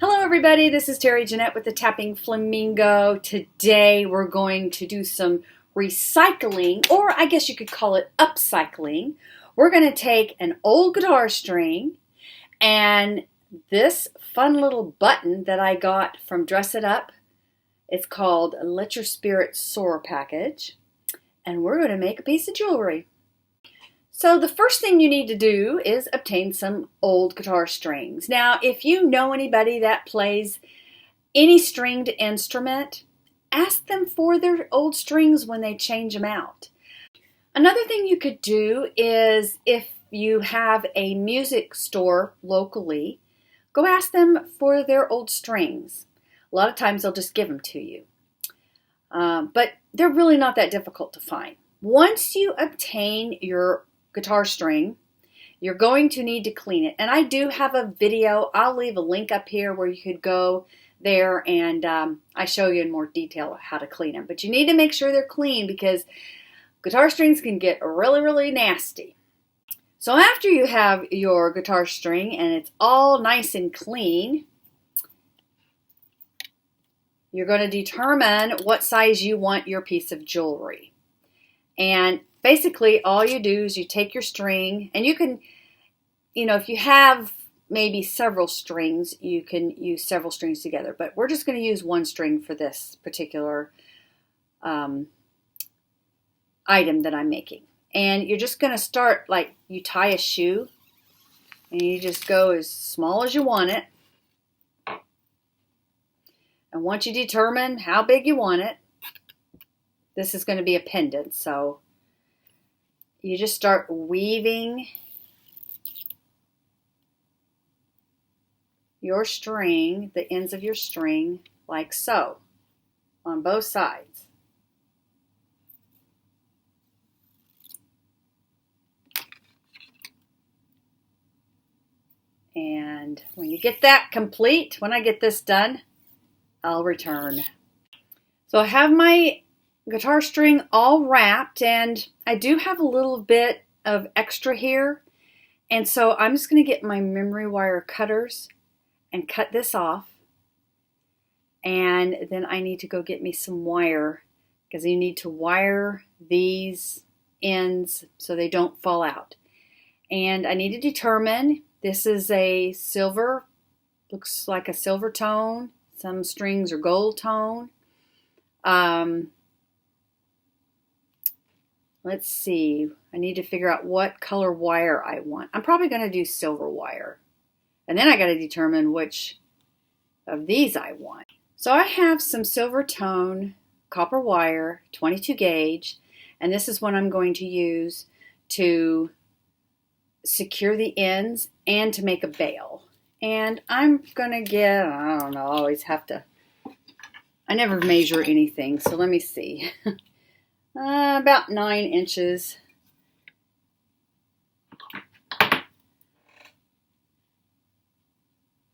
Hello everybody, this is Terry Jeanette with the Tapping Flamingo. Today we're going to do some recycling, or I guess you could call it upcycling. We're going to take an old guitar string and this fun little button that I got from Dress It Up. It's called Let Your Spirit Soar package, and we're going to make a piece of jewelry. So the first thing you need to do is obtain some old guitar strings. Now, if you know anybody that plays any stringed instrument, ask them for their old strings when they change them out. Another thing you could do is if you have a music store locally, go ask them for their old strings. A lot of times they'll just give them to you. But they're really not that difficult to find. Once you obtain your guitar string, you're going to need to clean it. And I do have a video. I'll leave a link up here where you could go there and I show you in more detail how to clean them. But you need to make sure they're clean because guitar strings can get really, really nasty. So after you have your guitar string and it's all nice and clean, you're going to determine what size you want your piece of jewelry. And basically, all you do is you take your string, and you can, if you have maybe several strings, you can use several strings together. But we're just going to use one string for this particular item that I'm making. And you're just going to start like you tie a shoe, and you just go as small as you want it. And once you determine how big you want it, this is going to be a pendant, so you just start weaving your string, the ends of your string, like so, on both sides. And when you get that complete, when I get this done, I'll return. So I have my guitar string all wrapped, and I do have a little bit of extra here, and so I'm just going to get my memory wire cutters and cut this off, and then I need to go get me some wire because you need to wire these ends so they don't fall out. And I need to determine, this is a silver, looks like a silver tone, some strings are gold tone. Let's see, I need to figure out what color wire I want. I'm probably going to do silver wire. And then I got to determine which of these I want. So I have some silver tone copper wire, 22 gauge, and this is what I'm going to use to secure the ends and to make a bail. And I'm going to get, I don't know, I always have to, I never measure anything, so let me see. About 9 inches.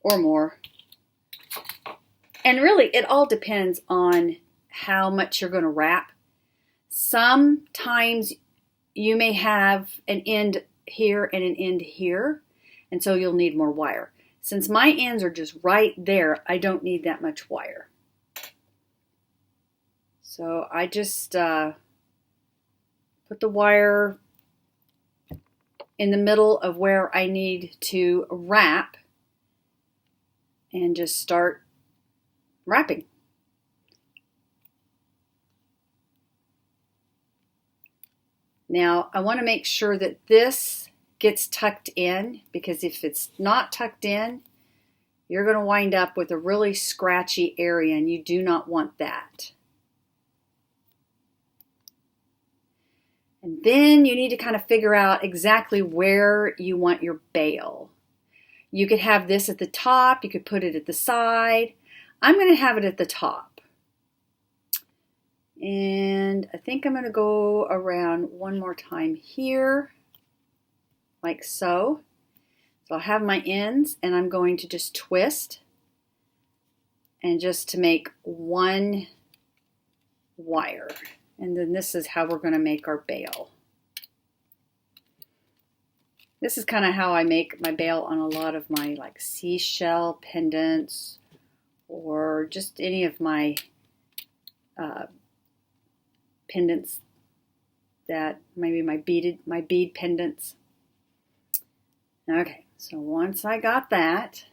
Or more. And really, it all depends on how much you're going to wrap. Sometimes you may have an end here and an end here, and so you'll need more wire. Since my ends are just right there, I don't need that much wire. So I just put the wire in the middle of where I need to wrap and just start wrapping. Now I want to make sure that this gets tucked in, because if it's not tucked in, you're going to wind up with a really scratchy area, and you do not want that. And then you need to kind of figure out exactly where you want your bail. You could have this at the top, you could put it at the side. I'm going to have it at the top. And I think I'm going to go around one more time here, like so. So I'll have my ends, and I'm going to just twist, and just to make one wire. And then this is how we're going to make our bail. This is kind of how I make my bail on a lot of my like seashell pendants or just any of my pendants that maybe my bead pendants. Okay, so once I got that,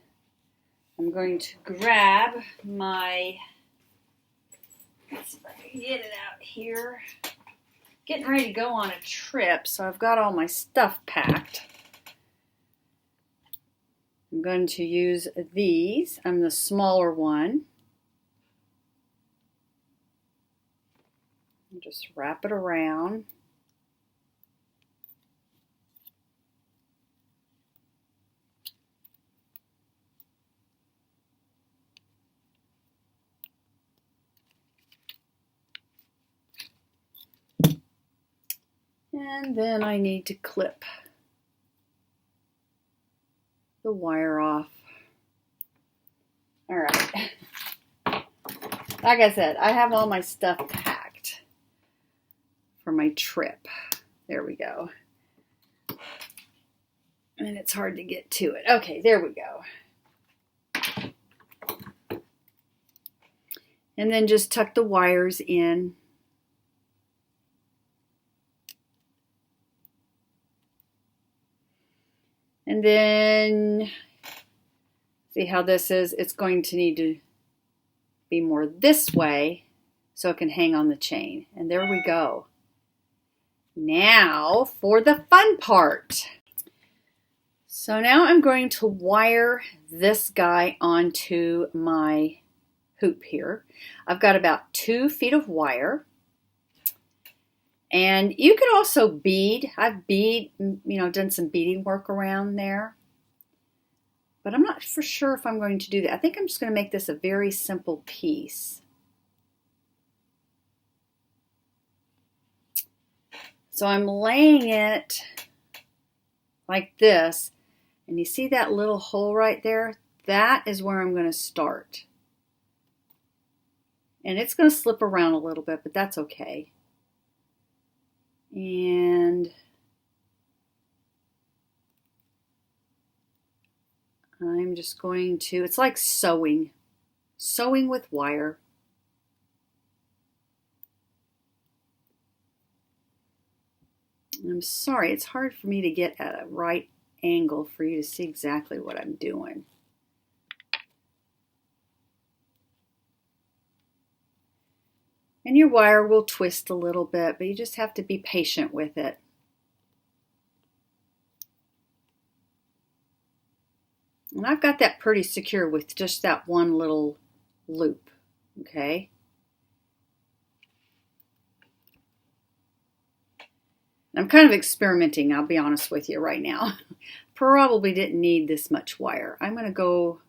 I'm going to grab my, let's see if I can get it out here. Getting ready to go on a trip, so I've got all my stuff packed. I'm going to use these. I'm the smaller one. Just wrap it around. And then I need to clip the wire off. All right. Like I said, I have all my stuff packed for my trip. There we go. And it's hard to get to it. Okay, there we go. And then just tuck the wires in. And then, see how this is? It's going to need to be more this way so it can hang on the chain. And there we go. Now for the fun part. So now I'm going to wire this guy onto my hoop here. I've got about 2 feet of wire. And you could also bead. I've done some beading work around there. But I'm not for sure if I'm going to do that. I think I'm just going to make this a very simple piece. So I'm laying it like this. And you see that little hole right there? That is where I'm going to start. And it's going to slip around a little bit, but that's okay. And I'm just going to, it's like sewing with wire. I'm sorry, it's hard for me to get at a right angle for you to see exactly what I'm doing. And your wire will twist a little bit, but you just have to be patient with it. And I've got that pretty secure with just that one little loop, okay? I'm kind of experimenting, I'll be honest with you right now. Probably didn't need this much wire. I'm going to go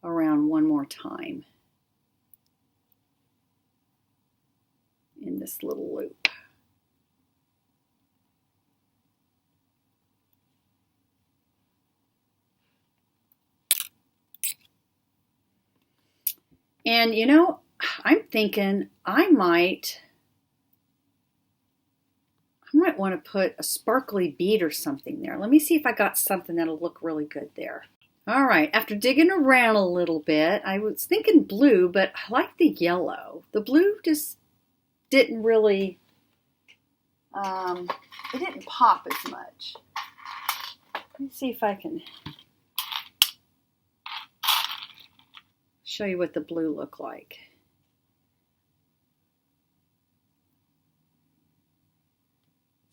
around one more time in this little loop. And you know, I'm thinking I might want to put a sparkly bead or something there. Let me see if I got something that'll look really good there. All right, after digging around a little bit, I was thinking blue, but I like the yellow. The blue just didn't really, it didn't pop as much. Let me see if I can show you what the blue looked like.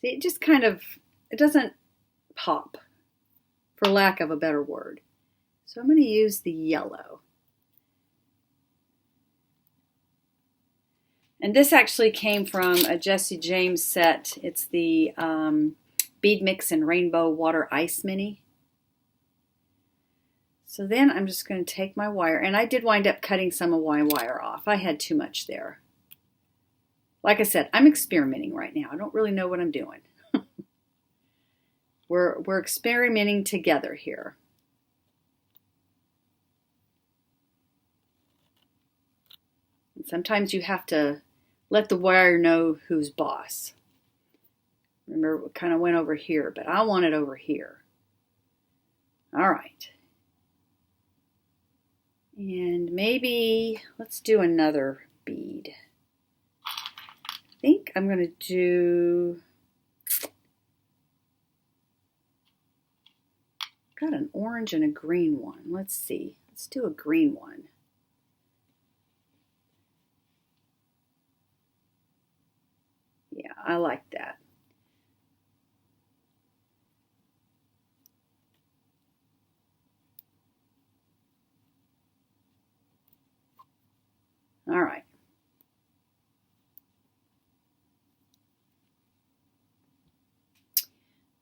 See, it just kind of, it doesn't pop, for lack of a better word. So I'm going to use the yellow. And this actually came from a Jessie James set. It's the Bead Mix and Rainbow Water Ice Mini. So then I'm just going to take my wire, and I did wind up cutting some of my wire off. I had too much there. Like I said, I'm experimenting right now. I don't really know what I'm doing. We're experimenting together here. And sometimes you have to let the wire know who's boss. Remember, it kind of went over here, but I want it over here. All right. And maybe let's do another bead. I think I'm going to do, got an orange and a green one. Let's see. Let's do a green one. Yeah, I like that. All right.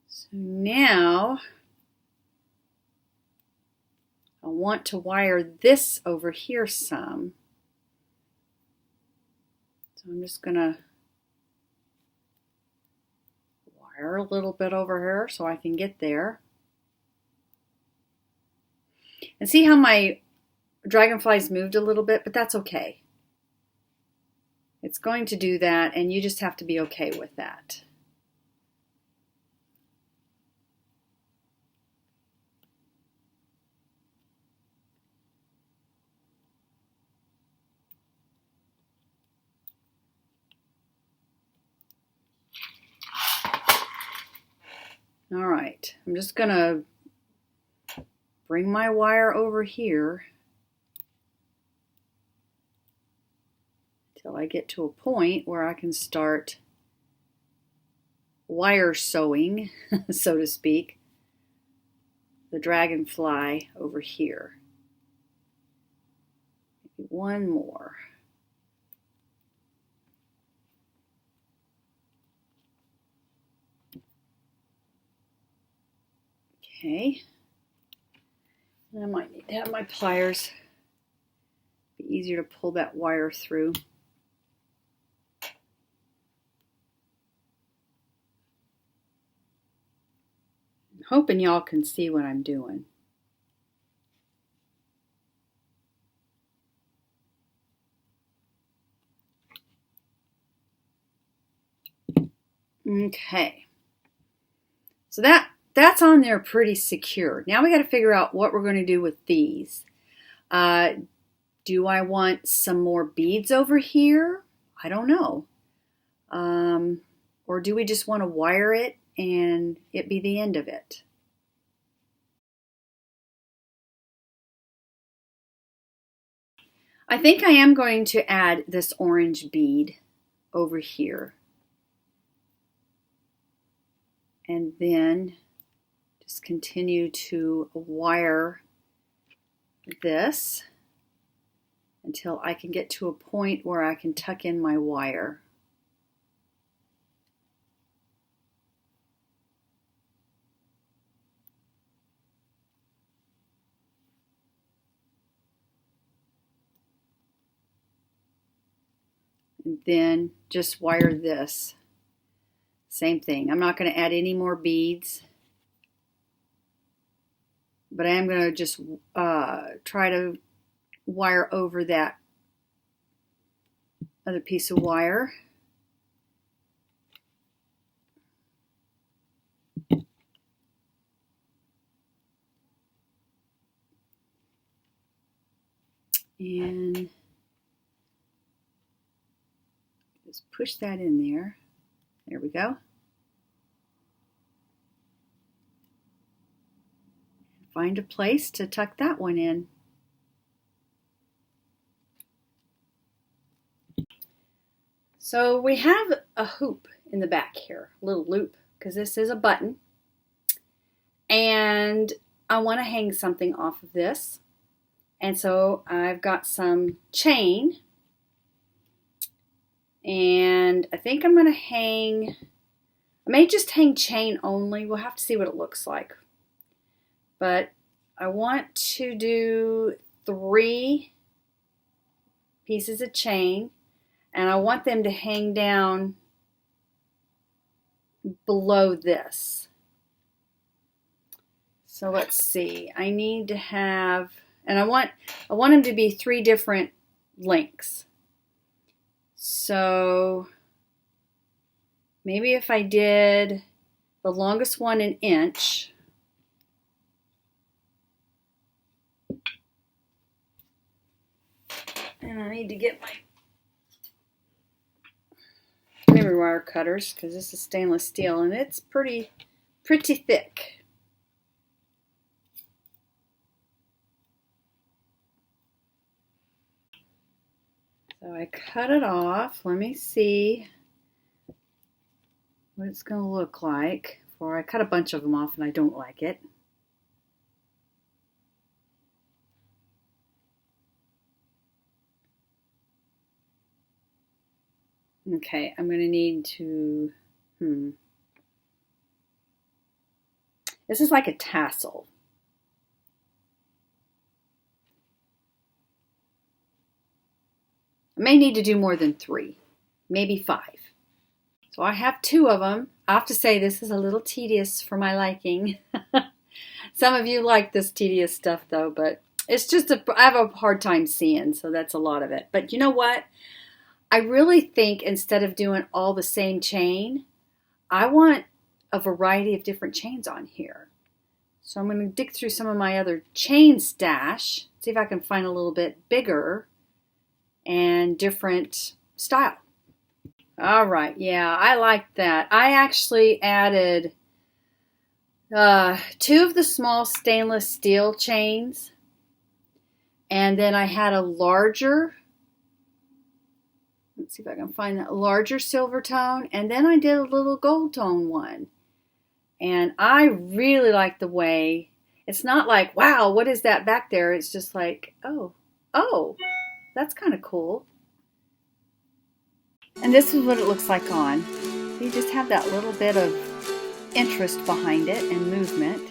So now I want to wire this over here some. So I'm just going to wire a little bit over here so I can get there. And see how my dragonflies moved a little bit, but that's okay. It's going to do that, and you just have to be okay with that. All right, I'm just going to bring my wire over here until I get to a point where I can start wire sewing, so to speak, the dragonfly over here. Maybe one more. Okay. I might need to have my pliers. Be easier to pull that wire through. I'm hoping y'all can see what I'm doing. Okay. So that's on there pretty secure. Now we got to figure out what we're going to do with these. Do I want some more beads over here? I don't know. Or do we just want to wire it and it be the end of it? I think I am going to add this orange bead over here. And then just continue to wire this until I can get to a point where I can tuck in my wire. And then just wire this. Same thing. I'm not going to add any more beads, but I am going to just try to wire over that other piece of wire. And just push that in there. There we go. Find a place to tuck that one in. So we have a hoop in the back here, a little loop, because this is a button. And I want to hang something off of this. And so I've got some chain. And I think I'm going to hang, I may just hang chain only. We'll have to see what it looks like. But I want to do 3 pieces of chain, and I want them to hang down below this. So let's see. I need to have, and I want them to be 3 different lengths. So maybe if I did the longest one 1 inch, I need to get my memory wire cutters because this is stainless steel and it's pretty thick. So I cut it off. Let me see what it's going to look like. Before I cut a bunch of them off and I don't like it. Okay, I'm going to need to, This is like a tassel. I may need to do more than 3, maybe 5. So I have 2 of them. I have to say this is a little tedious for my liking. Some of you like this tedious stuff though, but it's just, I have a hard time seeing, so that's a lot of it. But you know what? I really think instead of doing all the same chain, I want a variety of different chains on here. So I'm going to dig through some of my other chain stash, see if I can find a little bit bigger and different style. All right, yeah, I like that. I actually added 2 of the small stainless steel chains, and then I had a larger, let's see if I can find that larger silver tone, and then I did a little gold tone one. And I really like the way, it's not like, wow, what is that back there? It's just like, oh, that's kind of cool. And this is what it looks like on. You just have that little bit of interest behind it and movement.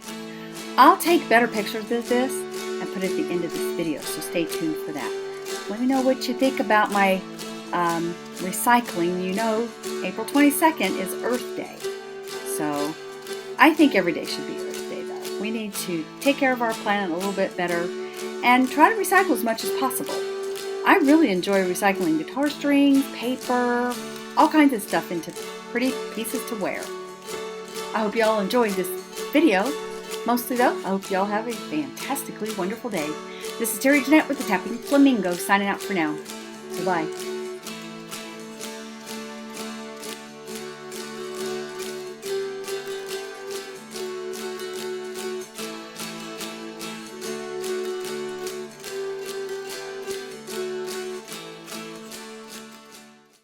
I'll take better pictures of this and put it at the end of this video, so stay tuned for that. Let me know what you think about my recycling. You know, April 22nd is Earth Day. So I think every day should be Earth Day though. We need to take care of our planet a little bit better and try to recycle as much as possible. I really enjoy recycling guitar strings, paper, all kinds of stuff into pretty pieces to wear. I hope y'all enjoyed this video. Mostly though, I hope y'all have a fantastically wonderful day. This is Terry Jeanette with the Tapping Flamingo signing out for now. Bye-bye.